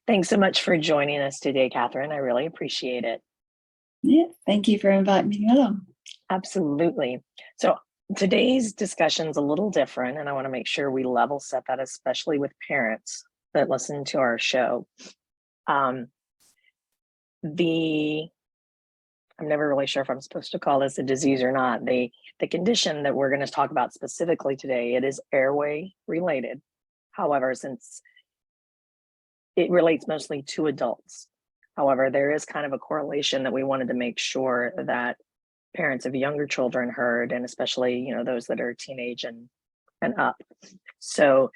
Thanks so much for joining us today, Catherine. I really appreciate it. Yeah, thank you for inviting me along. Absolutely. So today's discussion is a little different, and I want to make sure we level set that, especially with parents that listen to our show. I'm never really sure if I'm supposed to call this a disease or not. The condition that we're going to talk about specifically today, it is airway related. However, since it relates mostly to adults. However, there is kind of a correlation that we wanted to make sure that parents of younger children heard, and especially, those that are teenage and up. So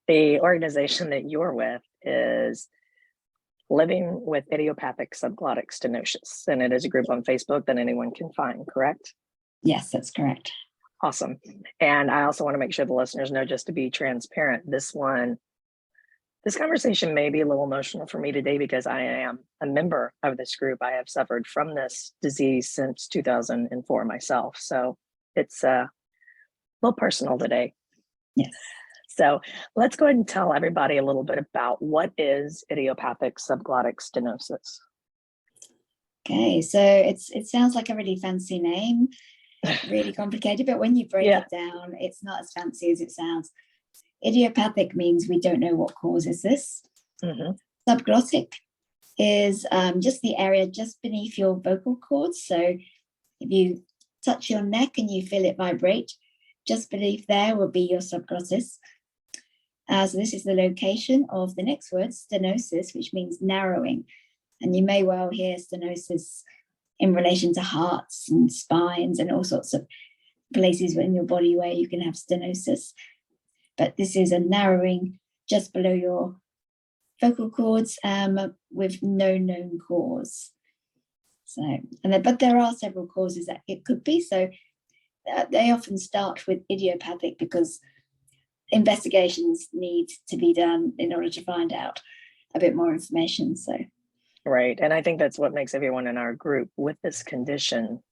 the organization that you're with is Living with Idiopathic Subglottic Stenosis, and it is a group on Facebook that anyone can find, correct? Yes, that's correct. Awesome. And I also want to make sure the listeners know, just to be transparent, this conversation may be a little emotional for me today because I am a member of this group. I have suffered from this disease since 2004 myself. So it's a little personal today. Yes. So let's go ahead and tell everybody a little bit about what is idiopathic subglottic stenosis. Okay, so it sounds like a really fancy name, really complicated, but when you break it down, it's not as fancy as it sounds. Idiopathic means we don't know what causes this. Mm-hmm. Subglottic is just the area just beneath your vocal cords. So if you touch your neck and you feel it vibrate, just beneath there will be your subglottis. So this is the location of the next word, stenosis, which means narrowing. And you may well hear stenosis in relation to hearts and spines and all sorts of places in your body where you can have stenosis. But this is a narrowing just below your vocal cords with no known cause. But there are several causes that it could be. So they often start with idiopathic because investigations need to be done in order to find out a bit more information. So, right. And I think that's what makes everyone in our group with this condition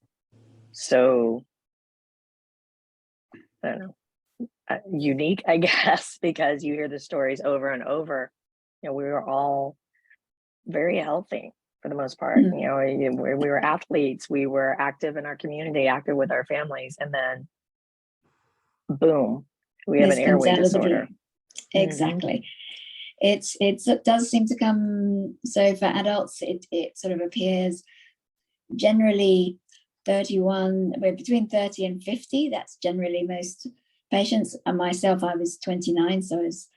so, I don't know, unique, I guess, because you hear the stories over and over. We were all very healthy for the most part. Mm-hmm. We were athletes, we were active in our community, active with our families, and then boom, we have an airway disorder. Exactly. Mm-hmm. It does seem to come, so for adults it sort of appears generally between 30 and 50. That's generally most patients. And myself, I was 29, so I was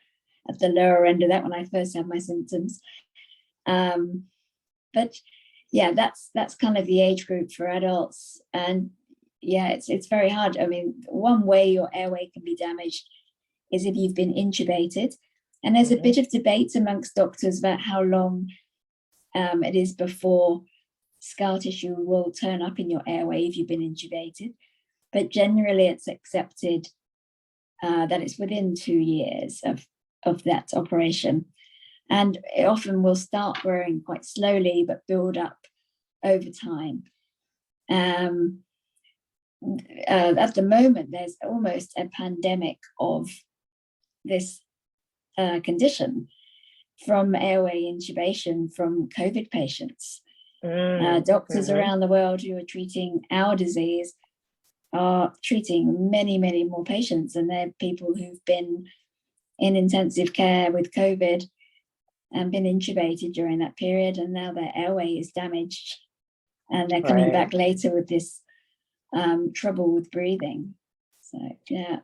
at the lower end of that when I first had my symptoms. But yeah, that's kind of the age group for adults. And yeah, it's very hard. I mean, one way your airway can be damaged is if you've been intubated. And there's a bit of debate amongst doctors about how long it is before scar tissue will turn up in your airway if you've been intubated. But generally it's accepted that it's within 2 years of that operation. And it often will start growing quite slowly, but build up over time. At the moment, there's almost a pandemic of this condition from airway intubation from COVID patients. Doctors around the world who are treating our disease are treating many, many more patients, and they're people who've been in intensive care with COVID and been intubated during that period, and now their airway is damaged and they're coming back later with this trouble with breathing. So yeah.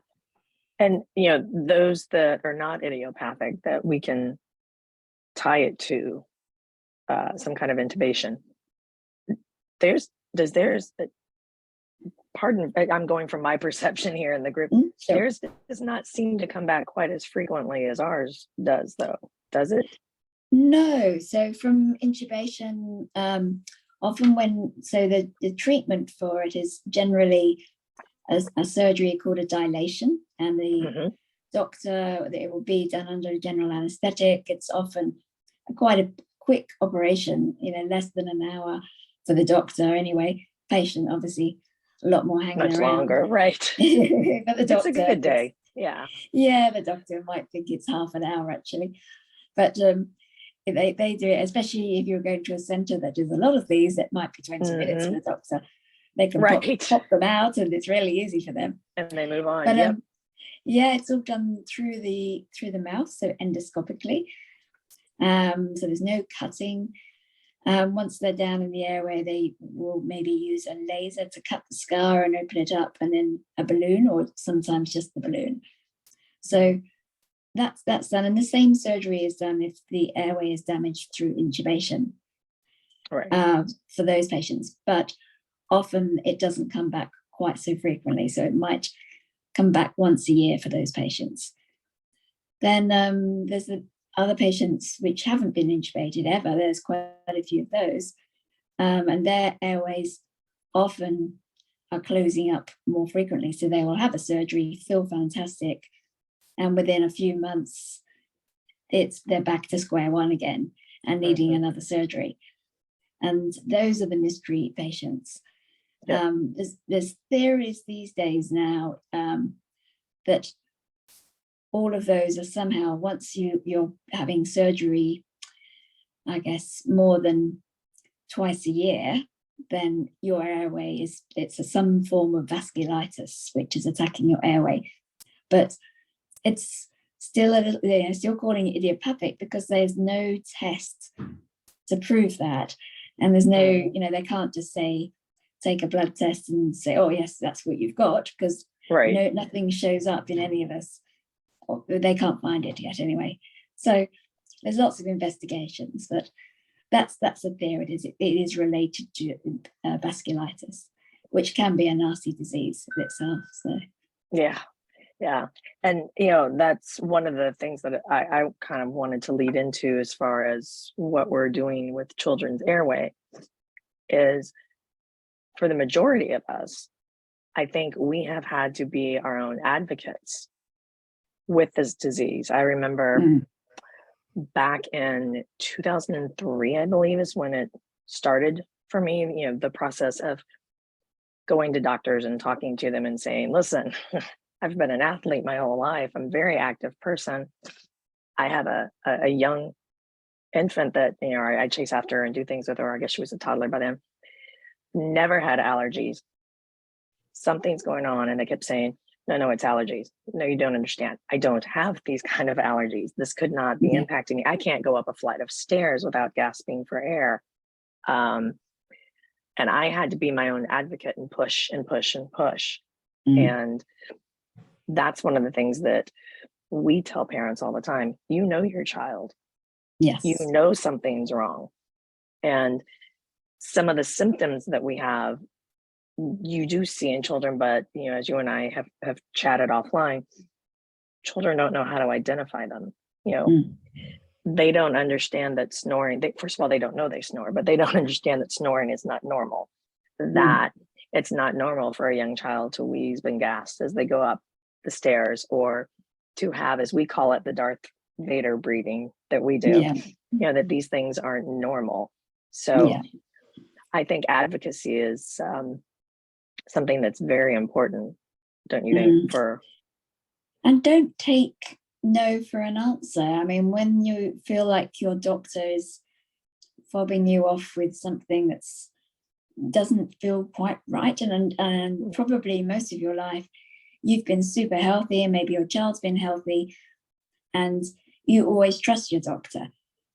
And those that are not idiopathic, that we can tie it to some kind of intubation. Pardon, I'm going from my perception here in the group. Sure. Theirs does not seem to come back quite as frequently as ours does, though. Does it? No. So from intubation, often the treatment for it is generally a surgery called a dilation, and the doctor, it will be done under general anesthetic. It's often quite a quick operation, less than an hour for the doctor anyway. Patient obviously a lot more hanging much around. Longer, right? But the doctor, it's a good day. Yeah, the doctor might think it's half an hour actually, but they do it, especially if you're going to a center that does a lot of these. It might be 20 minutes for the doctor. They can pop them out, and it's really easy for them. And they move on. But yeah, it's all done through the mouth, so endoscopically. So there's no cutting. Once they're down in the airway, they will maybe use a laser to cut the scar and open it up, and then a balloon, or sometimes just the balloon. So that's done. And the same surgery is done if the airway is damaged through intubation, for those patients. But often it doesn't come back quite so frequently. So it might come back once a year for those patients. Then there's the other patients which haven't been intubated ever. There's quite a few of those. And their airways often are closing up more frequently. So they will have a surgery, feel fantastic, and within a few months, they're back to square one again and needing another surgery. And those are the mystery patients. There's theories these days now that all of those are somehow, once you're having surgery, I guess, more than twice a year, then your airway it's some form of vasculitis, which is attacking your airway. But it's still still calling it idiopathic because there's no test to prove that. And there's no, they can't just say, take a blood test and say, oh yes, that's what you've got, because nothing shows up in any of us. Or they can't find it yet anyway. So there's lots of investigations, but that's the theory. It is related to vasculitis, which can be a nasty disease itself. So yeah, and that's one of the things that I kind of wanted to lead into as far as what we're doing with children's airway is, for the majority of us, I think we have had to be our own advocates with this disease. I remember back in 2003, I believe, is when it started for me, the process of going to doctors and talking to them and saying, listen, I've been an athlete my whole life. I'm a very active person. I have a young infant that, I chase after and do things with her. I guess she was a toddler by then. Never had allergies. Something's going on. And they kept saying, no, it's allergies. No, you don't understand. I don't have these kind of allergies. This could not be impacting me. I can't go up a flight of stairs without gasping for air. And I had to be my own advocate and push and push and push. And that's one of the things that we tell parents all the time. Your child. Yes. Something's wrong. And some of the symptoms that we have, you do see in children, but as you and I have chatted offline, children don't know how to identify them. They don't understand that snoring. First of all, they don't know they snore, but they don't understand that snoring is not normal. That it's not normal for a young child to wheeze and gasp as they go up the stairs, or to have, as we call it, the Darth Vader breathing that we do. That these things aren't normal. So I think advocacy is something that's very important, don't you think? And don't take no for an answer. I mean, when you feel like your doctor is fobbing you off with something that's doesn't feel quite right, and probably most of your life you've been super healthy, and maybe your child's been healthy, and you always trust your doctor.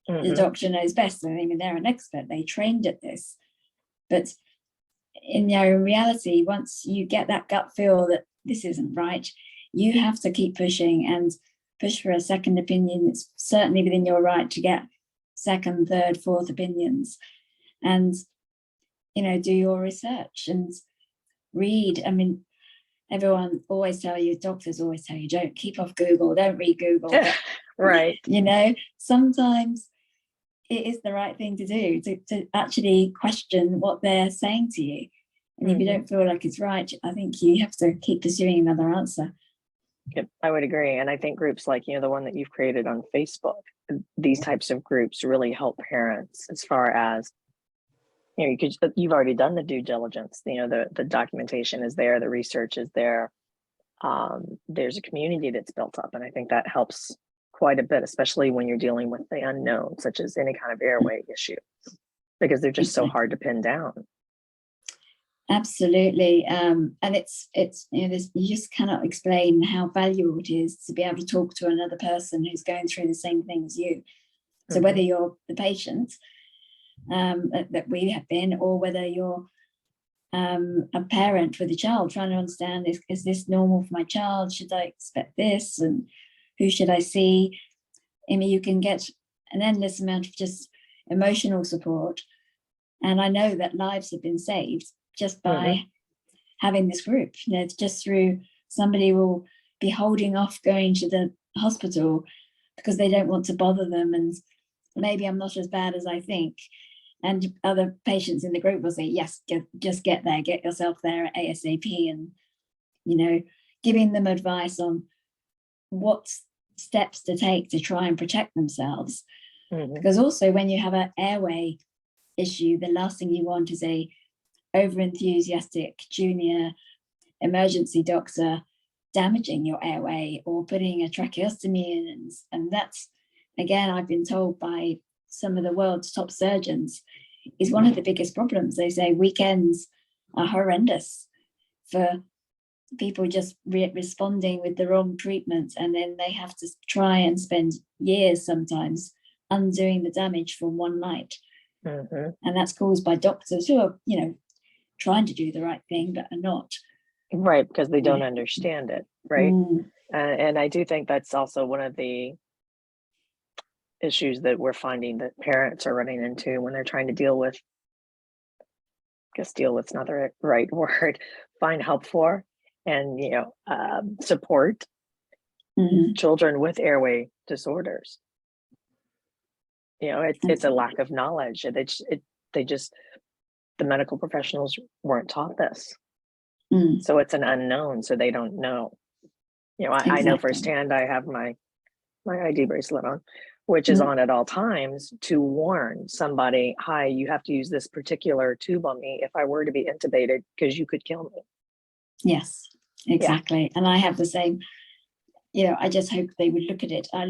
The doctor knows best. I mean, they're an expert, they trained at this. But in reality, once you get that gut feel that this isn't right, you have to keep pushing and push for a second opinion. It's certainly within your right to get second, third, fourth opinions, and do your research and read. I mean, everyone always tell you, doctors always tell you, don't keep off Google, don't read Google. Right. Sometimes it is the right thing to do, to actually question what they're saying to you. And if you don't feel like it's right, I think you have to keep pursuing another answer. Yep, I would agree. And I think groups like, the one that you've created on Facebook, these types of groups really help parents as far as, you've already done the due diligence, the documentation is there, the research is there. There's a community that's built up. And I think that helps quite a bit, especially when you're dealing with the unknown, such as any kind of airway issue, because they're just so hard to pin down. Absolutely. And it's you just cannot explain how valuable it is to be able to talk to another person who's going through the same thing as you. So whether you're the patient that we have been, or whether you're a parent with a child trying to understand, is this normal for my child? Should I expect this? And who should I see? I mean, you can get an endless amount of just emotional support. And I know that lives have been saved just by having this group. You know, it's just through somebody will be holding off going to the hospital because they don't want to bother them, and maybe I'm not as bad as I think. And other patients in the group will say, yes, just get there, get yourself there ASAP, and, you know, giving them advice on what steps to take to try and protect themselves. Because also when you have an airway issue, the last thing you want is a over-enthusiastic junior emergency doctor damaging your airway or putting a tracheostomy in. And that's, again, I've been told by some of the world's top surgeons, is one of the biggest problems. They say weekends are horrendous for people just responding with the wrong treatment, and then they have to try and spend years sometimes undoing the damage from one night. And that's caused by doctors who are, you know, trying to do the right thing but are not. Right, because they don't understand it, right? And I do think that's also one of the issues that we're finding that parents are running into when they're trying to deal with, I guess deal with's not the right word, find help for and, you know, support children with airway disorders. You know, it's a lack of knowledge. They just, the medical professionals weren't taught this. So it's an unknown, so they don't know. You know, I know firsthand, I have my ID bracelet on, which is on at all times to warn somebody, hi, you have to use this particular tube on me if I were to be intubated, because you could kill me. Yes, exactly. And I have the same, you know, I just hope they would look at it. I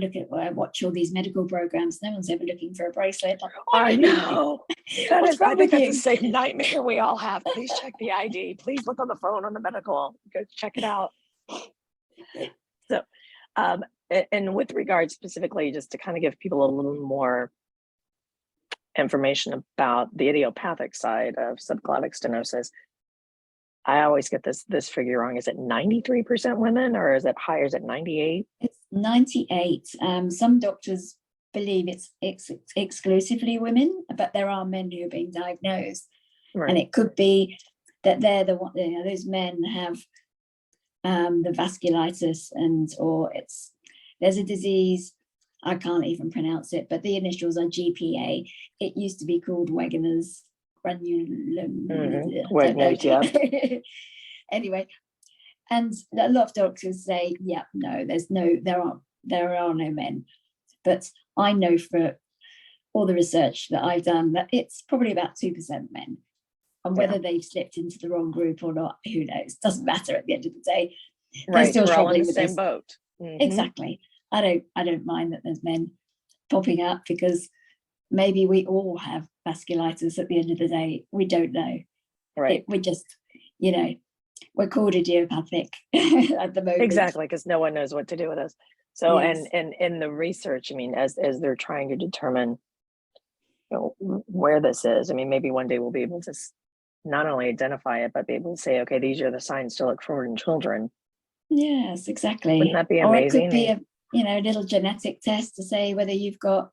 watch all these medical programs. No one's ever looking for a bracelet. Like, I know. I think that's the same nightmare we all have. Please check the ID. Please look on the phone on the medical. Go check it out. So, and with regard specifically, just to kind of give people a little more information about the idiopathic side of subglottic stenosis, I always get this figure wrong. Is it 93% women, or is it higher? Is it 98? It's 98. Some doctors believe it's exclusively women, but there are men who are being diagnosed. And it could be that they're the one, you know, those men have the vasculitis, or there's a disease, I can't even pronounce it, but the initials are GPA. It used to be called Wegener's granulum. Anyway, and a lot of doctors say, yeah, no, there are no men. But I know for all the research that I've done that it's probably about 2% men. And whether they've slipped into the wrong group or not, who knows? Doesn't matter at the end of the day. They're still struggling with the same boat. Exactly. I don't mind that there's men popping up, because maybe we all have vasculitis at the end of the day. We don't know. We're just, you know, we're called idiopathic at the moment. Exactly, because no one knows what to do with us. So, and in the research, I mean, as they're trying to determine, you know, where this is, I mean, maybe one day we'll be able to not only identify it, but be able to say, okay, these are the signs to look for in children. Yes, exactly. Wouldn't that be amazing? Or it could be a little genetic test to say whether you've got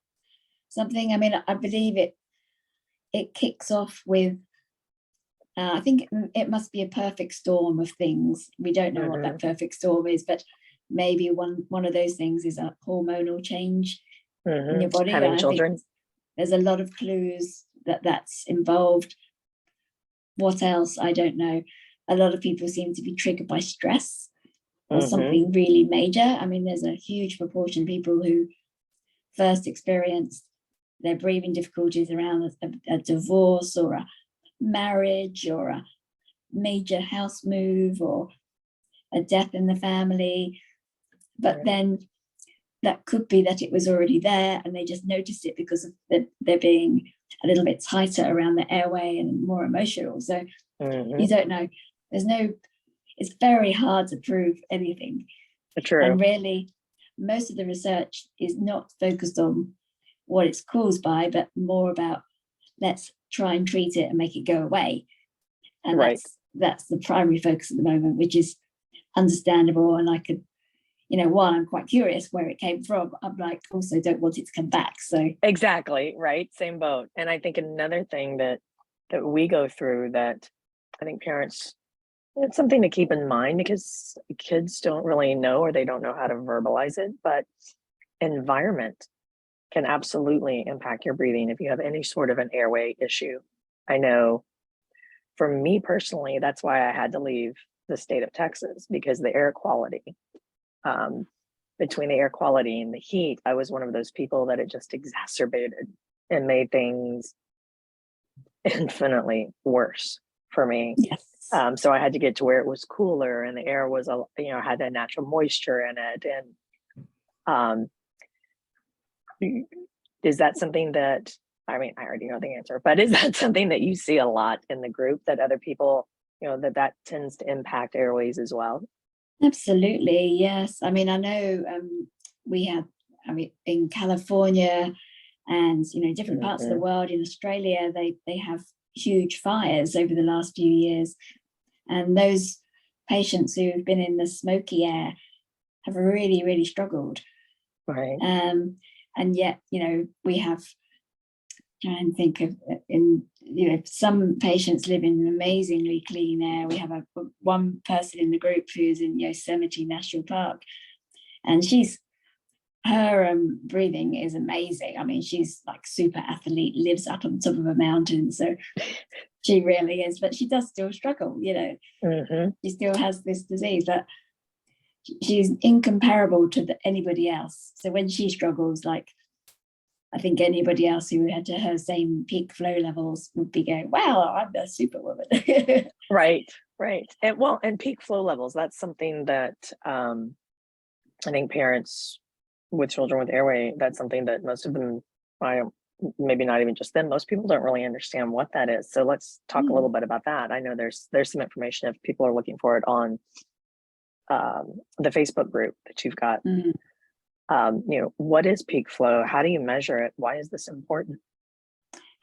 something. I mean, I believe it kicks off with, I think it must be a perfect storm of things. We don't know what that perfect storm is, but maybe one of those things is a hormonal change in your body. Having children. There's a lot of clues that's involved. What else? I don't know. A lot of people seem to be triggered by stress or something really major. I mean, there's a huge proportion of people who first experienced their breathing difficulties around a divorce or a marriage or a major house move or a death in the family. But then that could be that it was already there and they just noticed it because of there being a little bit tighter around the airway and more emotional. So you don't know. It's very hard to prove anything. True. And really, most of the research is not focused on what it's caused by, but more about let's try and treat it and make it go away. And right. That's the primary focus at the moment, which is understandable. And I could, while I'm quite curious where it came from, I'm like, also don't want it to come back. So exactly, right, same boat. And I think another thing that we go through that I think parents, it's something to keep in mind, because kids don't really know, or they don't know how to verbalize it, but environment can absolutely impact your breathing if you have any sort of an airway issue. I know for me personally, that's why I had to leave the state of Texas, because the air quality, between the air quality and the heat, I was one of those people that it just exacerbated and made things infinitely worse for me. Yes. So I had to get to where it was cooler and the air was, had that natural moisture in it. And is that something that, I already know the answer, but is that something that you see a lot in the group, that other people, that tends to impact airways as well? Absolutely, yes. I know we have, in California and, different parts of the world, in Australia, they have huge fires over the last few years. And those patients who've been in the smoky air have really, really struggled. Right. And yet, we have, try and think of, some patients live in amazingly clean air. We have one person in the group who's in Yosemite National Park, and her breathing is amazing. She's like super athlete, lives up on top of a mountain, so she really is, but she does still struggle, She still has this disease, but she's incomparable to anybody else. So when she struggles, like, I think anybody else who had to her same peak flow levels would be going, wow, I'm a superwoman. Right. And peak flow levels, that's something that I think parents with children with airway, that's something that most of them, maybe not even just them, most people don't really understand what that is. So let's talk a little bit about that. I know there's some information if people are looking for it on the Facebook group that you've got. What is peak flow? How do you measure it? Why is this important?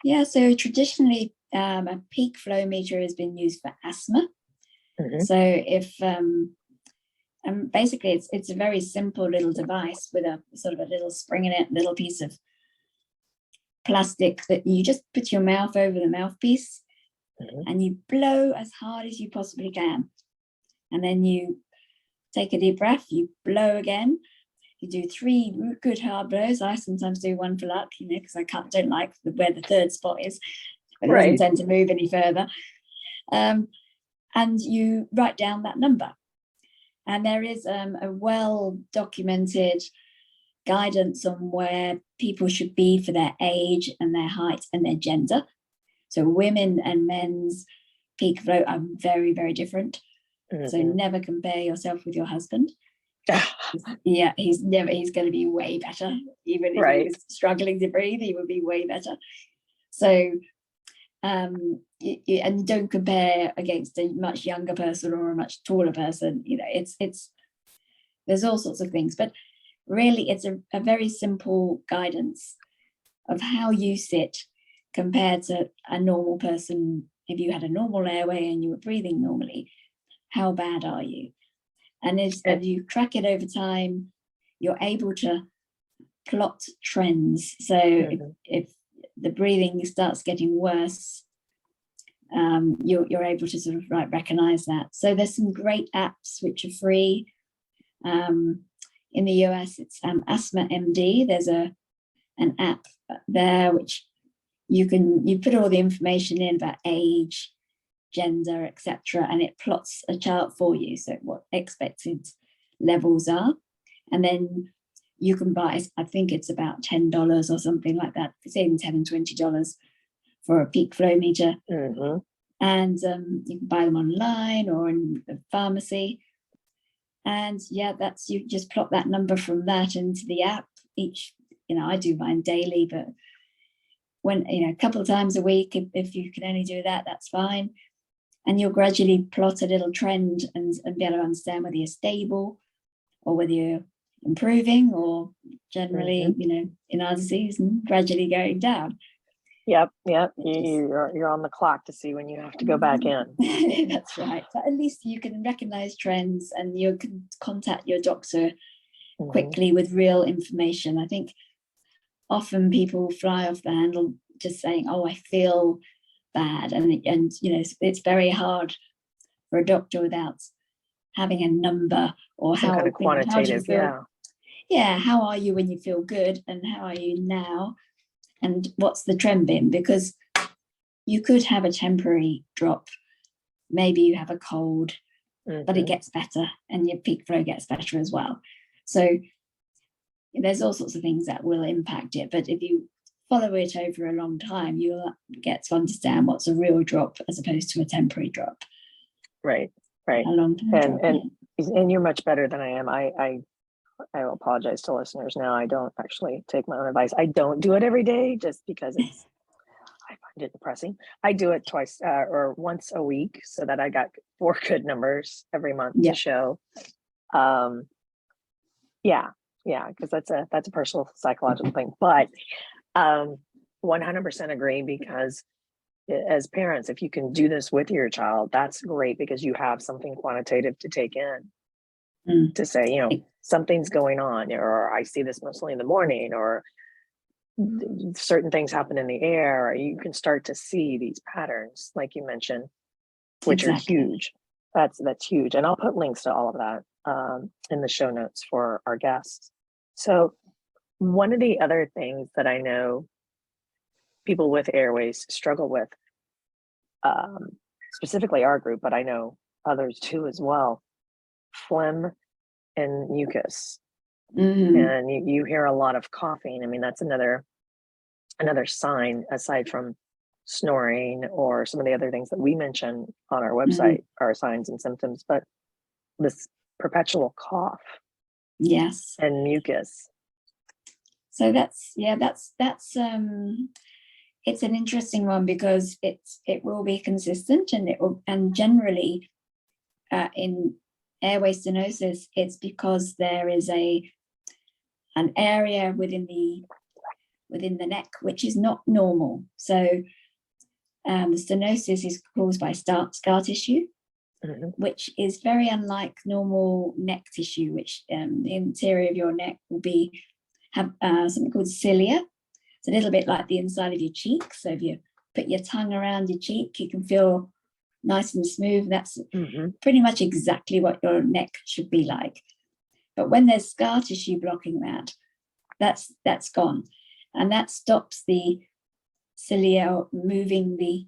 Yeah, so traditionally, a peak flow meter has been used for asthma. So if basically it's a very simple little device with a sort of a little spring in it, a little piece of plastic that you just put your mouth over the mouthpiece and you blow as hard as you possibly can. And then you take a deep breath, you blow again. You do 3 good hard blows. I sometimes do one for luck, because I don't like where the third spot is, but it doesn't tend to move any further. And you write down that number. And there is a well-documented guidance on where people should be for their age and their height and their gender. So women and men's peak flow are very, very different. So never compare yourself with your husband. Yeah, he's going to be way better. Even if he was struggling to breathe, he would be way better. So and you don't compare against a much younger person or a much taller person. It's there's all sorts of things, but really it's a very simple guidance of how you sit compared to a normal person. If you had a normal airway and you were breathing normally, how bad are you? And as you track it over time, you're able to plot trends. So if the breathing starts getting worse, you're able to sort of recognize that. So there's some great apps which are free. In the US, it's Asthma MD. There's an app there which you put all the information in about age, gender, etc., and it plots a chart for you, so what expected levels are, and then you can buy, I think it's about $10 or something like that. It's even $10 and $20 for a peak flow meter, and you can buy them online or in a pharmacy, And yeah, that's, you just plot that number from that into the app each, I do mine daily, but when, a couple of times a week, if you can only do that, that's fine. And you'll gradually plot a little trend and be able to understand whether you're stable or whether you're improving or generally, in our disease and gradually going down. Yep. You're on the clock to see when you have to go back in. That's right. But at least you can recognize trends and you can contact your doctor quickly with real information. I think often people fly off the handle just saying, "Oh, I feel bad," and it's very hard for a doctor without having a number or some kind of quantitative. How are you when you feel good and how are you now, and what's the trend been? Because you could have a temporary drop, maybe you have a cold, but it gets better and your peak flow gets better as well. So there's all sorts of things that will impact it, but if you follow it over a long time, you'll get to understand what's a real drop as opposed to a temporary drop. Right. A long-term drop, and you're much better than I am. I will apologize to listeners now. I don't actually take my own advice. I don't do it every day just because I find it depressing. I do it twice or once a week so that I got 4 good numbers every month to show. Because that's a personal psychological thing. But 100% agree, because as parents, if you can do this with your child, that's great, because you have something quantitative to take in to say, something's going on, or I see this mostly in the morning, or certain things happen in the air. You can start to see these patterns, like you mentioned, which are huge. That's huge. And I'll put links to all of that in the show notes for our guests. So one of the other things that I know people with airways struggle with, specifically our group, but I know others too as well, phlegm and mucus. And you hear a lot of coughing. I mean, that's another sign, aside from snoring or some of the other things that we mention on our website, are signs and symptoms, but this perpetual cough. Yes. And mucus. So that's it's an interesting one, because it will be consistent, and generally in airway stenosis, it's because there is an area within the neck which is not normal. So the stenosis is caused by scar tissue, which is very unlike normal neck tissue, which the interior of your neck will have something called cilia. It's a little bit like the inside of your cheek. So if you put your tongue around your cheek, you can feel nice and smooth. That's pretty much exactly what your neck should be like. But when there's scar tissue blocking that's gone, and that stops the cilia moving the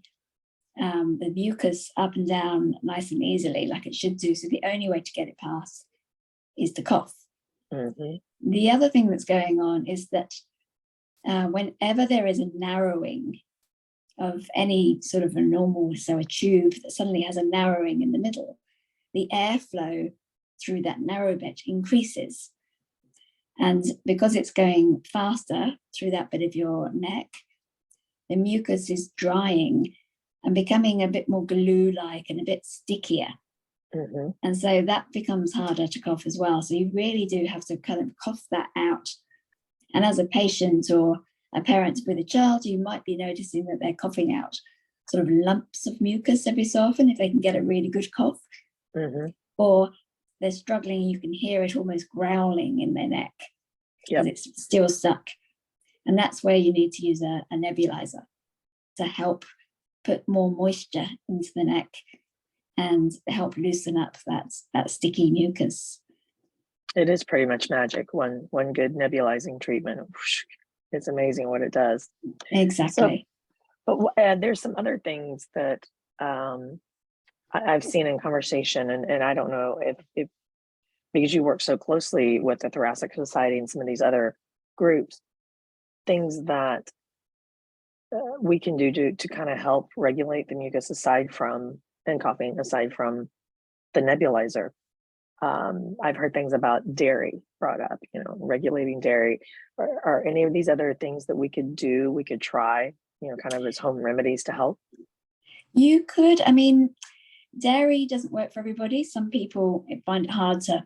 mucus up and down nice and easily, like it should do. So the only way to get it past is to cough. The other thing that's going on is that whenever there is a narrowing of any sort of a normal, so a tube that suddenly has a narrowing in the middle, the airflow through that narrow bit increases. And because it's going faster through that bit of your neck, the mucus is drying and becoming a bit more glue-like and a bit stickier. And so that becomes harder to cough as well. So you really do have to kind of cough that out. And as a patient or a parent with a child, you might be noticing that they're coughing out sort of lumps of mucus every so often if they can get a really good cough. Or they're struggling, you can hear it almost growling in their neck because it's still stuck. And that's where you need to use a nebulizer to help put more moisture into the neck and help loosen up that sticky mucus. It is pretty much magic. One good nebulizing treatment. It's amazing what it does. Exactly. So, but there's some other things that I've seen in conversation, and I don't know if because you work so closely with the Thoracic Society and some of these other groups, things that we can do to kind of help regulate the mucus aside from, and coughing, aside from the nebulizer. I've heard things about dairy brought up, regulating dairy. Are any of these other things that we could do, we could try, kind of as home remedies to help? You could, I mean, dairy doesn't work for everybody. Some people find it hard to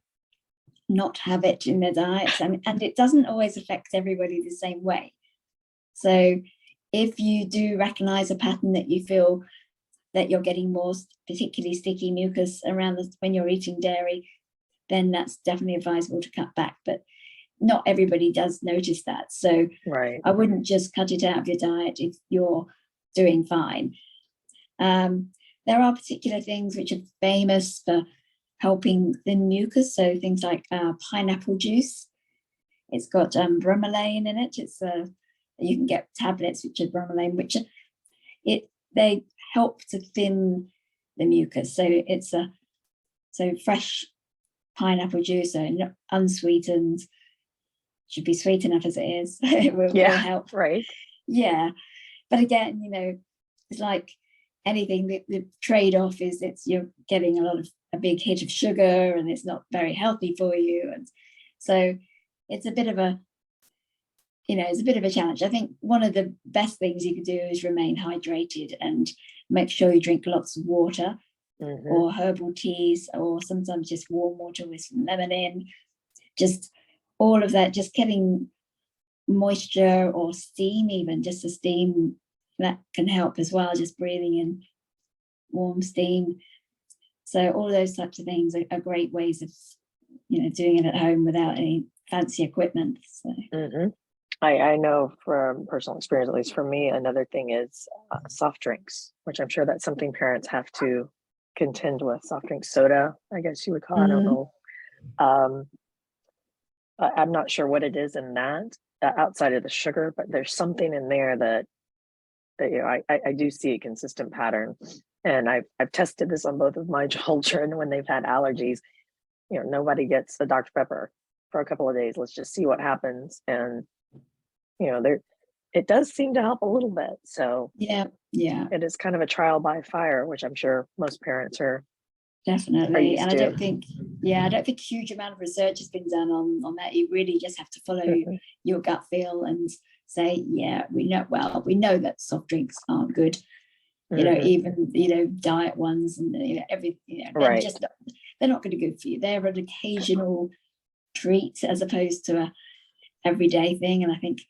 not have it in their diets, and it doesn't always affect everybody the same way. So if you do recognize a pattern that you feel that you're getting more particularly sticky mucus around when you're eating dairy, then that's definitely advisable to cut back. But not everybody does notice that. So right. I wouldn't just cut it out of your diet if you're doing fine. There are particular things which are famous for helping thin mucus. So things like pineapple juice. It's got bromelain in it. You can get tablets which are bromelain, which they help to thin the mucus. So it's fresh pineapple juice, so unsweetened, should be sweet enough as it is. It will help. Right. Yeah. But again, it's like anything, the trade-off is you're getting a big hit of sugar, and it's not very healthy for you. And so it's a bit of a challenge. I think one of the best things you could do is remain hydrated and make sure you drink lots of water, or herbal teas, or sometimes just warm water with some lemon in. Just all of that, just getting moisture or steam, even just a steam, that can help as well, just breathing in warm steam. So all those types of things are great ways of doing it at home without any fancy equipment. So I know from personal experience, at least for me, another thing is soft drinks, which I'm sure that's something parents have to contend with. Soft drink soda, I guess you would call it. I don't know. I'm not sure what it is in that outside of the sugar, but there's something in there that I do see a consistent pattern. And I've tested this on both of my children when they've had allergies. Nobody gets the Dr. Pepper for a couple of days. Let's just see what happens. And it does seem to help a little bit. So yeah, it is kind of a trial by fire, which I'm sure most parents are definitely. And I don't think a huge amount of research has been done on that. You really just have to follow your gut feel and say, we know that soft drinks aren't good. Even diet ones, and right. They're not going to be good for you. They're an occasional treat as opposed to a everyday thing. And I think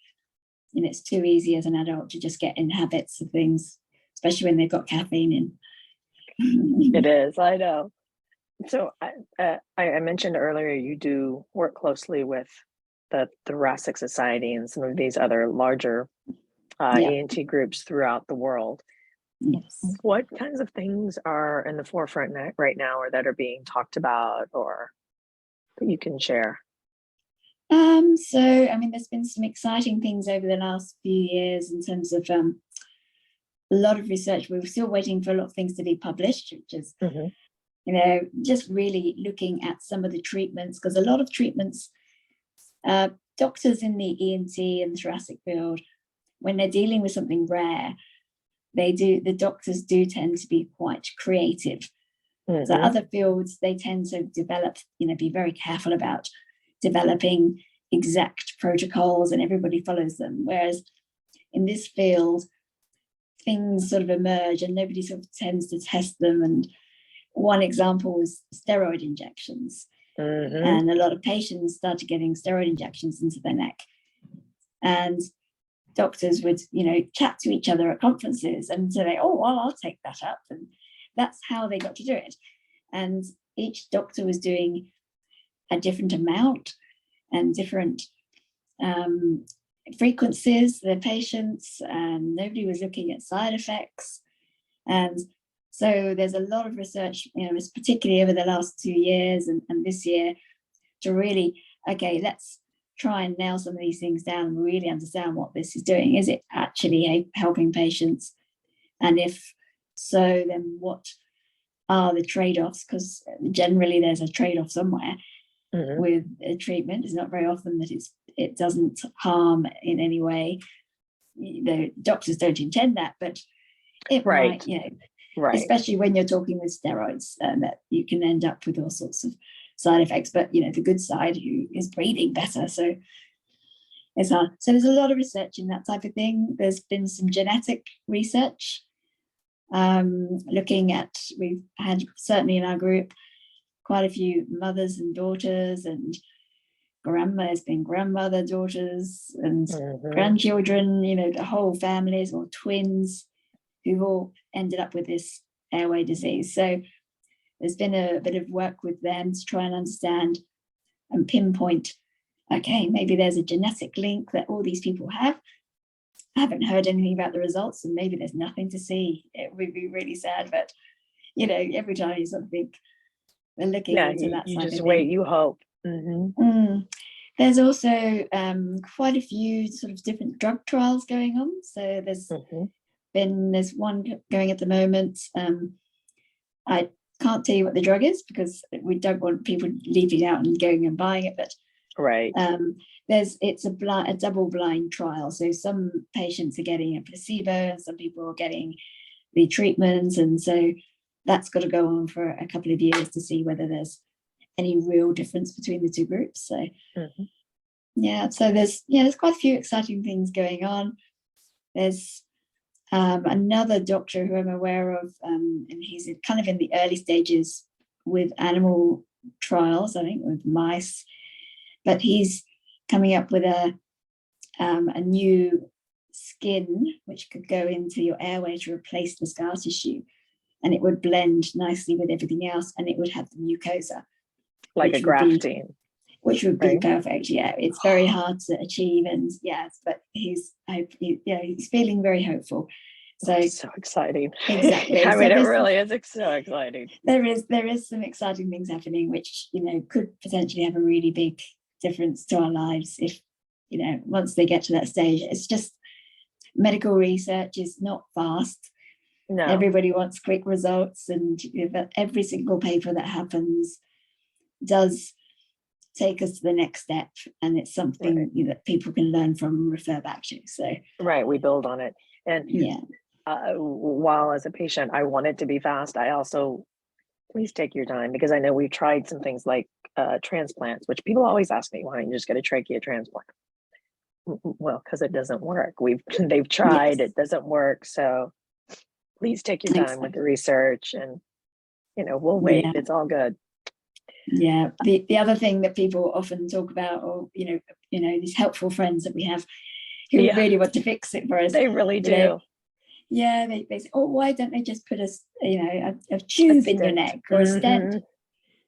it's too easy as an adult to just get in habits of things, especially when they've got caffeine in. It is, I know. So I mentioned earlier you do work closely with the Thoracic Society and some of these other larger ENT groups throughout the world. Yes. What kinds of things are in the forefront right now, or that are being talked about, or that you can share? So, I mean, there's been some exciting things over the last few years in terms of a lot of research. We're still waiting for a lot of things to be published, which is, just really looking at some of the treatments, because a lot of treatments, doctors in the ENT and thoracic field, when they're dealing with something rare, the doctors do tend to be quite creative. So other fields, they tend to develop, be very careful about developing exact protocols, and everybody follows them. Whereas in this field, things sort of emerge and nobody sort of tends to test them. And one example was steroid injections. And a lot of patients started getting steroid injections into their neck. And doctors would, chat to each other at conferences and say, oh, well, I'll take that up. And that's how they got to do it. And each doctor was doing a different amount and different frequencies for their patients, and nobody was looking at side effects. And so there's a lot of research, particularly over the last 2 years and this year, to really, let's try and nail some of these things down and really understand what this is doing. Is it actually helping patients? And if so, then what are the trade-offs? Because generally there's a trade-off somewhere with a treatment. It's not very often that it doesn't harm in any way. The doctors don't intend that, but it might, especially when you're talking with steroids, that you can end up with all sorts of side effects, but the good side, who is breathing better. So it's hard. So there's a lot of research in that type of thing. There's been some genetic research looking at, we've had certainly in our group quite a few mothers and daughters, and grandma's been grandmother, daughters, and grandchildren, the whole families or twins who've all ended up with this airway disease. So there's been a bit of work with them to try and understand and pinpoint, okay, maybe there's a genetic link that all these people have. I haven't heard anything about the results, and maybe there's nothing to see. It would be really sad, but every time you sort of think they're looking into that you side just of wait, thing. you hope. There's also quite a few sort of different drug trials going on. So there's one going at the moment. I can't tell you what the drug is because we don't want people leaving out and going and buying it, but right. It's a double-blind trial. So some patients are getting a placebo and some people are getting the treatment, and so that's got to go on for a couple of years to see whether there's any real difference between the two groups. So so there's quite a few exciting things going on. There's another doctor who I'm aware of, and he's kind of in the early stages with animal trials, I think with mice, but he's coming up with a new skin which could go into your airway to replace the scar tissue, and it would blend nicely with everything else, and it would have the mucosa, like a grafting, which would be perfect. It's very hard to achieve, and but he's feeling very hopeful. So exciting. Exactly. I mean, it really is so exciting. There is some exciting things happening which could potentially have a really big difference to our lives if once they get to that stage. It's just medical research is not fast. No, everybody wants quick results, and every single paper that happens does take us to the next step, and it's something that people can learn from and refer back to. So we build on it. And while as a patient I want it to be fast, I also, please take your time, because I know we've tried some things like transplants, which people always ask me, why don't you just get a trachea transplant? Well, because it doesn't work. They've tried, it doesn't work. So please take your time with the research, and we'll wait. It's all good. The other thing that people often talk about, or these helpful friends that we have who really want to fix it for us. They really do. They say, oh, why don't they just put a tube in your neck or a stent?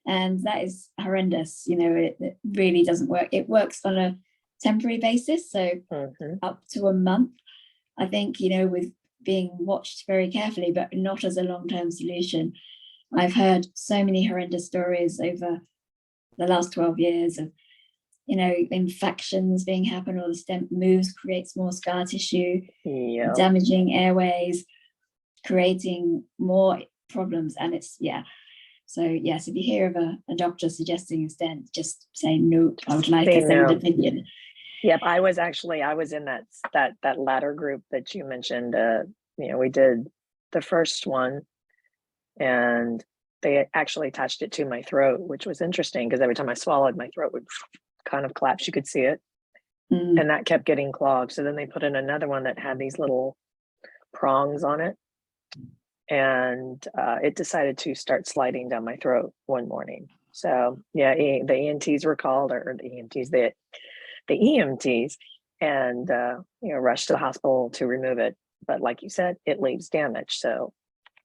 And that is horrendous. It really doesn't work. It works on a temporary basis, so up to a month, I think, with being watched very carefully, but not as a long-term solution. I've heard so many horrendous stories over the last 12 years of infections being happen, or the stent moves, creates more scar tissue, damaging airways, creating more problems. And it's so yes, if you hear of a doctor suggesting a stent, just say no. I would like a second opinion. Yep, I was in that latter group that you mentioned. We did the first one, and they actually attached it to my throat, which was interesting because every time I swallowed, my throat would kind of collapse. You could see it, and that kept getting clogged. So then they put in another one that had these little prongs on it, and it decided to start sliding down my throat one morning. So the ENTs were called, or the EMTs, and rushed to the hospital to remove it. But like you said, it leaves damage. So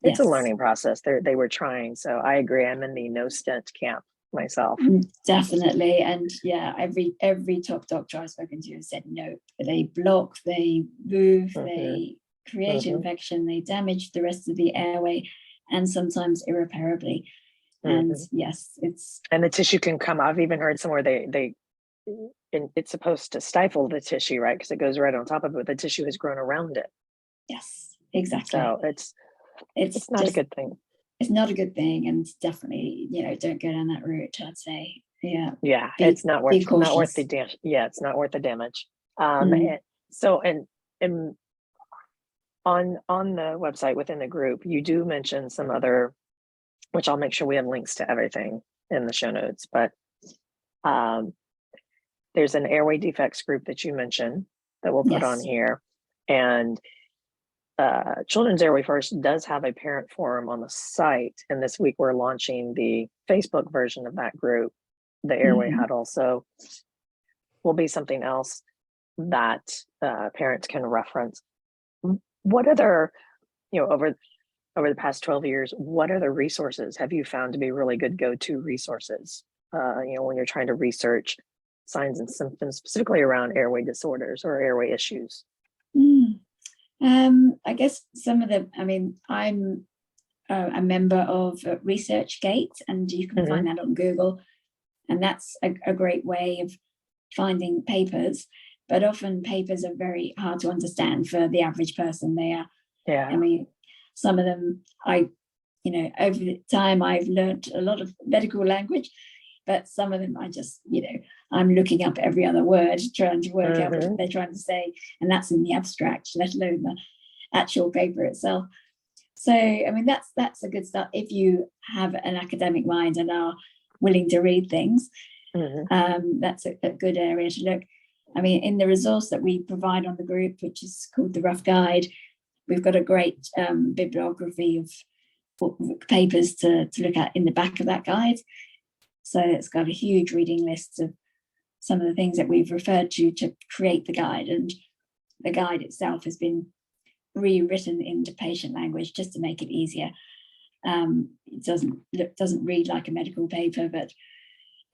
it's a learning process. They were trying. So I agree. I'm in the no stent camp myself. Definitely. And every top doctor I've spoken to has said no. They block, they move, they create infection, they damage the rest of the airway, and sometimes irreparably. And and the tissue can come. I've even heard somewhere it's supposed to stifle the tissue, right? Because it goes right on top of it. The tissue has grown around it. Yes, exactly. So it's not a good thing. It's not a good thing, and definitely, don't go down that route, I'd say. It's not worth the damage. It's not worth the damage. And on the website within the group, you do mention some other, which I'll make sure we have links to everything. in the show notes, but there's an airway defects group that you mentioned that we'll put on Yes. here. And Children's Airway First does have a parent forum on the site. And this week we're launching the Facebook version of that group. The Airway Huddle. So will be something else that parents can reference. What other, over the past 12 years, what other resources have you found to be really good go-to resources, when you're trying to research signs and symptoms, specifically around airway disorders or airway issues? I guess some of them, I'm a member of ResearchGate, and you can find that on Google. And that's a great way of finding papers, but often papers are very hard to understand for the average person. They are, some of them, over the time I've learned a lot of medical language, but some of them I just, I'm looking up every other word, trying to work out what they're trying to say. And that's in the abstract, let alone the actual paper itself. So, that's a good start if you have an academic mind and are willing to read things. That's a good area to look. In the resource that we provide on the group, which is called the Rough Guide, we've got a great bibliography of papers to look at in the back of that guide. So it's got a huge reading list of some of the things that we've referred to create the guide. And the guide itself has been rewritten into patient language just to make it easier. It doesn't read like a medical paper, but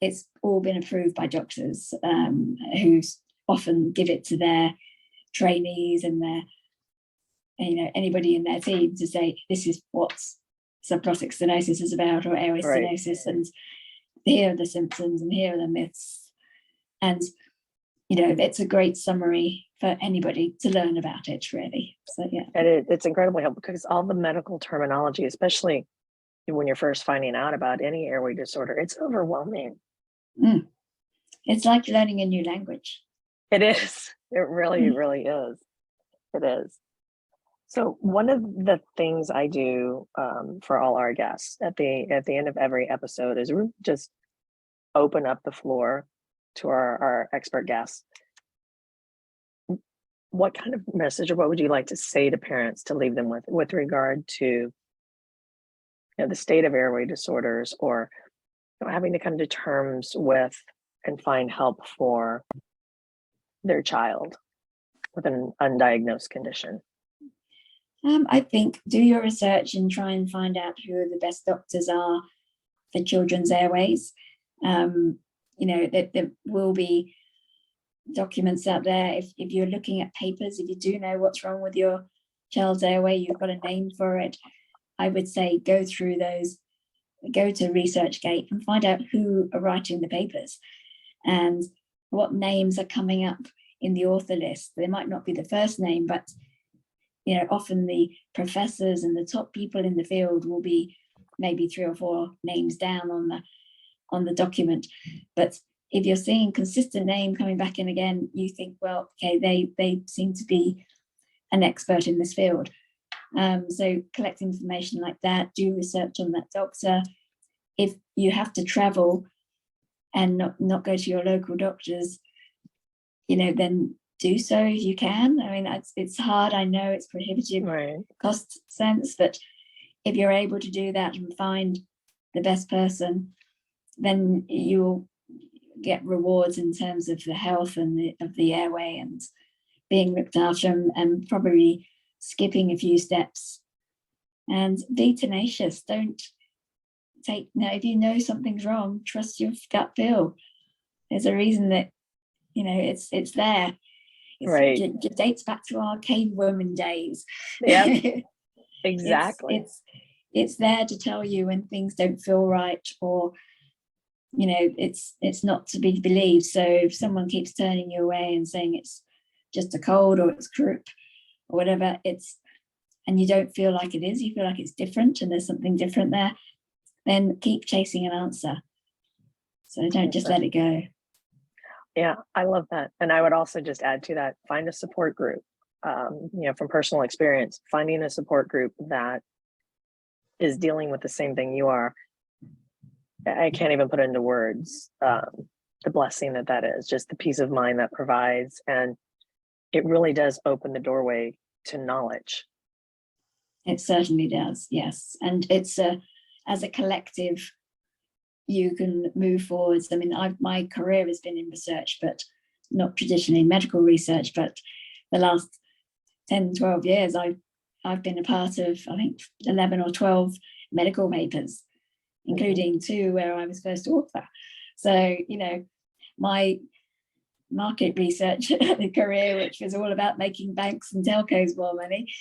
it's all been approved by doctors who often give it to their trainees and their, anybody in their team to say, this is what subglottic stenosis is about, or airway stenosis, and here are the symptoms and here are the myths. And, it's a great summary for anybody to learn about it, really. So, yeah. And it's incredibly helpful because all the medical terminology, especially when you're first finding out about any airway disorder, it's overwhelming. It's like learning a new language. It is. It really, really is. It is. So one of the things I do for all our guests at the end of every episode is we just open up the floor to our expert guests. What kind of message, or what would you like to say to parents to leave them with regard to the state of airway disorders, or having to come to terms with and find help for their child with an undiagnosed condition? I think do your research and try and find out who the best doctors are for children's airways. There will be documents out there. If you're looking at papers, if you do know what's wrong with your child's airway, you've got a name for it, I would say go through those, go to ResearchGate and find out who are writing the papers and what names are coming up in the author list. They might not be the first name, but often the professors and the top people in the field will be maybe 3 or 4 names down on the document. But if you're seeing consistent name coming back in again, you think, well, okay, they seem to be an expert in this field. So collect information like that, do research on that doctor. If you have to travel and not go to your local doctors, then do so if you can. It's hard, I know it's prohibitive cost sense, but if you're able to do that and find the best person, then you'll get rewards in terms of the health and of the airway and being looked after, and probably skipping a few steps. And be tenacious. Don't take, if you know something's wrong, trust your gut feel. There's a reason that it's there. It dates back to our cave woman days. Yeah, exactly. It's there to tell you when things don't feel right, or it's not to be believed. So if someone keeps turning you away and saying it's just a cold or it's croup or whatever, and you don't feel like it is, you feel like it's different and there's something different there, then keep chasing an answer. So don't just let it go. Yeah, I love that. And I would also just add to that, find a support group. From personal experience, finding a support group that is dealing with the same thing you are I can't even put into words the blessing that is, just the peace of mind that provides. And it really does open the doorway to knowledge. It certainly does, yes. And it's as a collective, you can move forwards. I mean, my career has been in research, but not traditionally medical research, but the last 10, 12 years, I've been a part of, I think, 11 or 12 medical papers, including 2 where I was first author. So, you know, my market research career, which was all about making banks and telcos more money,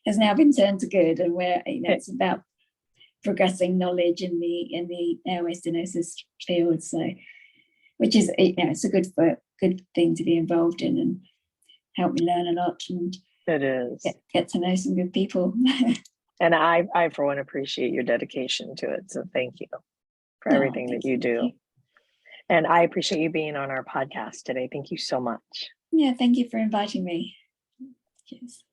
has now been turned to good, and where, you know, it's about progressing knowledge in the airway stenosis field. So, which is, you know, it's a good thing to be involved in, and help me learn a lot, and it is get to know some good people. And I for one appreciate your dedication to it. So thank you for everything that you do. And I appreciate you being on our podcast today. Thank you so much. Yeah, thank you for inviting me. Cheers.